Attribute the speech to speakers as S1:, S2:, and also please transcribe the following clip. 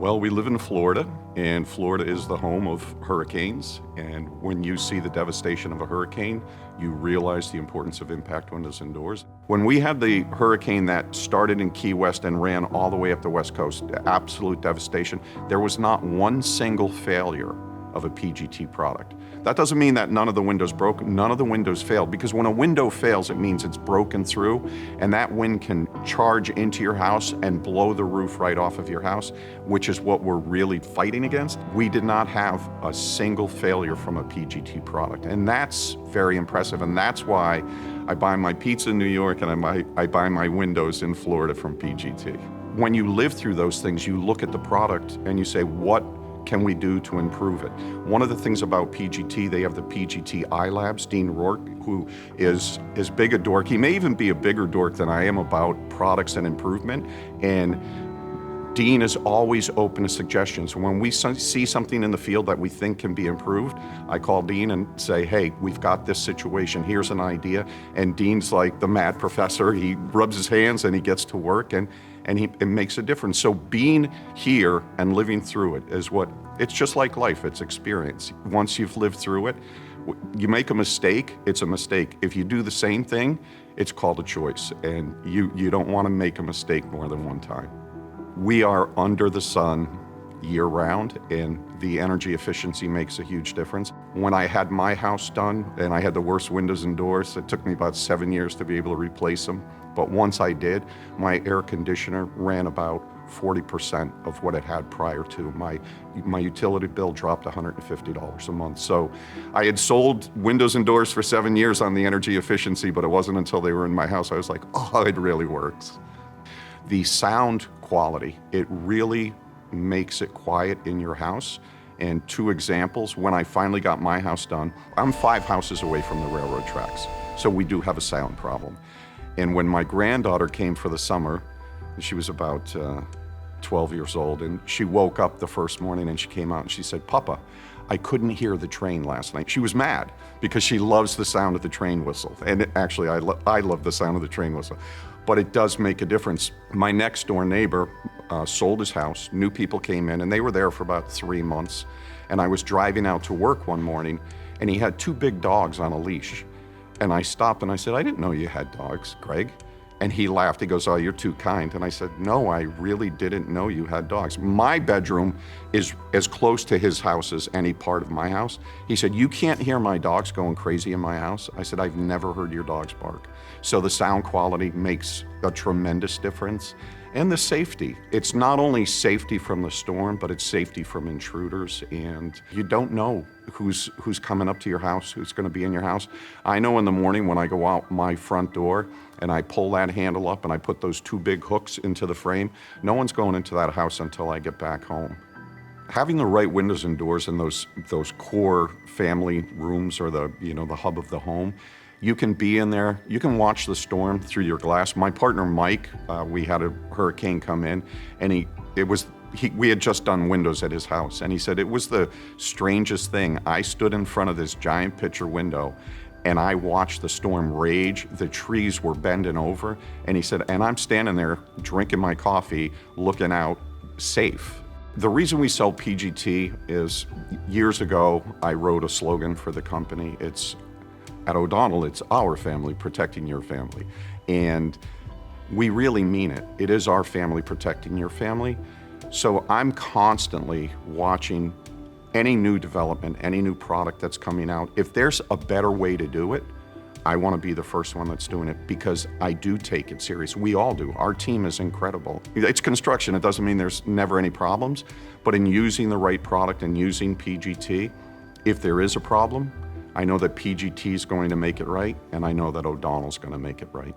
S1: Well, we live in Florida, and Florida is the home of hurricanes. And when you see the devastation of a hurricane, you realize the importance of impact windows indoors. When we had the hurricane that started in Key West and ran all the way up the West Coast, absolute devastation, there was not one single failure of a PGT product. That doesn't mean that none of the windows broke, none of the windows failed, because when a window fails, it means it's broken through, and that wind can charge into your house and blow the roof right off of your house, which is what we're really fighting against. We did not have a single failure from a PGT product, and that's very impressive, and that's why I buy my pizza in New York and I buy my windows in Florida from PGT. When you live through those things, you look at the product and you say, what can we do to improve it? One of the things about PGT, they have the PGT iLabs, Dean Rourke, who is as big a dork. He may even be a bigger dork than I am about products and improvement. And Dean is always open to suggestions. When we see something in the field that we think can be improved, I call Dean and say, hey, we've got this situation, here's an idea. And Dean's like the mad professor. He rubs his hands and he gets to work, and it makes a difference. So being here and living through it is it's just like life, it's experience. Once you've lived through it, you make a mistake, it's a mistake. If you do the same thing, it's called a choice, and you don't want to make a mistake more than one time. We are under the sun year-round, and the energy efficiency makes a huge difference. When I had my house done, and I had the worst windows and doors, it took me about 7 years to be able to replace them. But once I did, my air conditioner ran about 40% of what it had prior to. My utility bill dropped $150 a month. So I had sold windows and doors for 7 years on the energy efficiency, but it wasn't until they were in my house I was like, oh, it really works. The sound quality, it really makes it quiet in your house. And 2 examples, when I finally got my house done, I'm 5 houses away from the railroad tracks, so we do have a sound problem. And when my granddaughter came for the summer, she was about 12 years old, and she woke up the first morning and she came out and she said, Papa, I couldn't hear the train last night. She was mad because she loves the sound of the train whistle. And actually, I love the sound of the train whistle. But it does make a difference. My next door neighbor sold his house, new people came in, and they were there for about 3 months. And I was driving out to work one morning, and he had 2 big dogs on a leash. And I stopped and I said, I didn't know you had dogs, Greg. And he laughed, he goes, oh, you're too kind. And I said, no, I really didn't know you had dogs. My bedroom is as close to his house as any part of my house. He said, you can't hear my dogs going crazy in my house? I said, I've never heard your dogs bark. So the sound quality makes a tremendous difference. And the safety. It's not only safety from the storm, but it's safety from intruders. And you don't know who's coming up to your house, who's gonna be in your house. I know in the morning when I go out my front door and I pull that handle up and I put those 2 big hooks into the frame, no one's going into that house until I get back home. Having the right windows and doors in those core family rooms, or the hub of the home, you can be in there, you can watch the storm through your glass. My partner, Mike, we had a hurricane come in, and we had just done windows at his house, and he said it was the strangest thing. I stood in front of this giant picture window, and I watched the storm rage. The trees were bending over, and he said, and I'm standing there drinking my coffee, looking out, safe. The reason we sell PGT is, years ago, I wrote a slogan for the company. At O'Donnell, it's our family protecting your family. And we really mean it. It is our family protecting your family. So I'm constantly watching any new development, any new product that's coming out. If there's a better way to do it, I want to be the first one that's doing it, because I do take it serious. We all do. Our team is incredible. It's construction. It doesn't mean there's never any problems, but in using the right product and using PGT, if there is a problem, I know that PGT is going to make it right, and I know that O'Donnell's going to make it right.